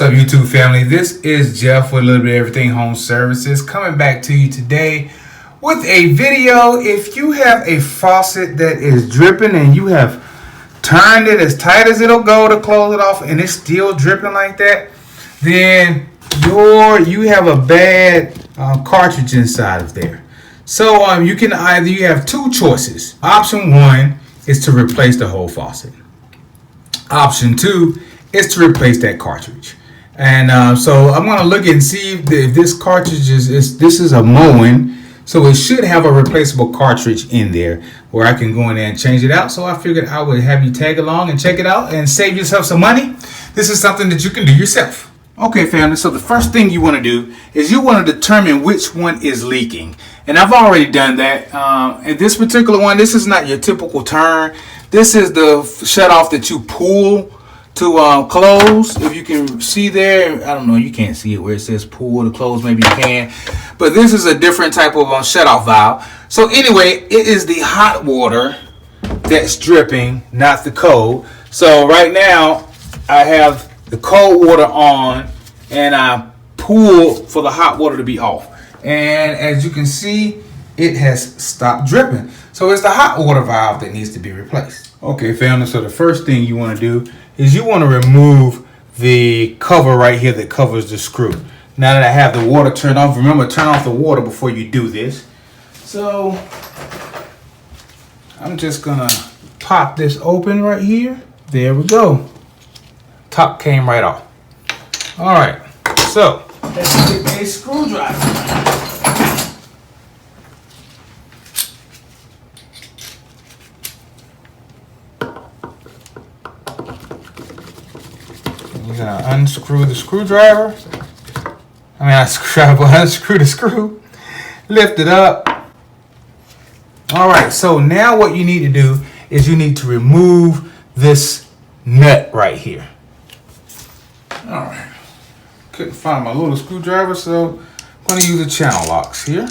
up, YouTube family? This is Jeff with a little bit of everything home services, coming back to you today with a video. If you have a faucet that is dripping and you have turned it as tight as it'll go to close it off and it's still dripping like that, then you have a bad cartridge inside of there. So you have two choices. Option one is to replace the whole faucet. Option two is to replace that cartridge. And so I'm going to look and see if this cartridge this is a Moen, so it should have a replaceable cartridge in there where I can go in there and change it out. So I figured I would have you tag along and check it out and save yourself some money. This is something that you can do yourself. Okay, family, so the first thing you want to do is you want to determine which one is leaking. And I've already done that. And this particular one, this is not your typical turn. This is the shutoff that you pull to close. If you can see there, I don't know, you can't see it where it says pull to close, maybe you can. But this is a different type of shutoff valve. So anyway, it is the hot water that's dripping, not the cold. So right now, I have the cold water on and I pull for the hot water to be off. And as you can see, it has stopped dripping. So it's the hot water valve that needs to be replaced. Okay, family, so the first thing you want to do is you want to remove the cover right here that covers the screw. Now that I have the water turned off, remember, turn off the water before you do this. So I'm just gonna pop this open right here. There we go. Top came right off. All right, so let's get a screwdriver. We're gonna unscrew the screwdriver. Unscrew the screw. Lift it up. All right, so now what you need to do is you need to remove this nut right here. All right. Couldn't find my little screwdriver, so I'm gonna use the channel locks here.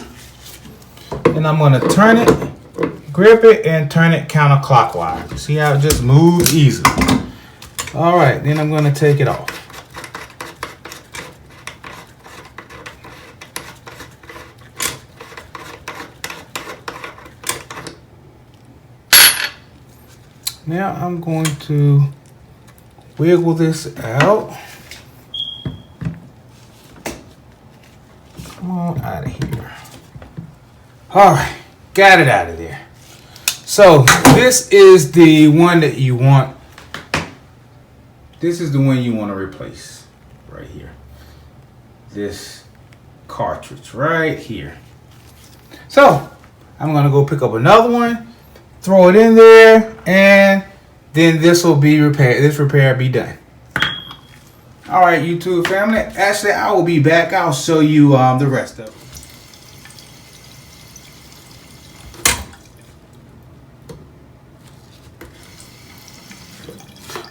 And I'm gonna turn it, grip it, and turn it counterclockwise. See how it just moves easily. All right, then I'm gonna take it off. Now I'm going to wiggle this out. Come on out of here. All right, got it out of there. So this is the one that you want. This is the one you want to replace right here. This cartridge right here. So I'm gonna go pick up another one, throw it in there, and then this will be repaired. This repair will be done. All right, YouTube family. Actually, I will be back. I'll show you the rest of it.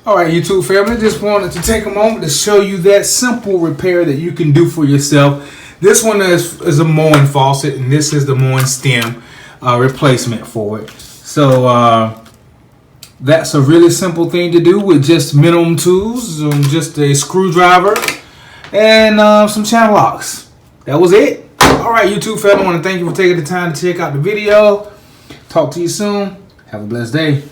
All right, YouTube family, just wanted to take a moment to show you that simple repair that you can do for yourself. This one is a Moen faucet, and this is the Moen stem replacement for it. So that's a really simple thing to do with just minimum tools, just a screwdriver and some channel locks. That was it. All right, YouTube family, I want to thank you for taking the time to check out the video. Talk to you soon. Have a blessed day.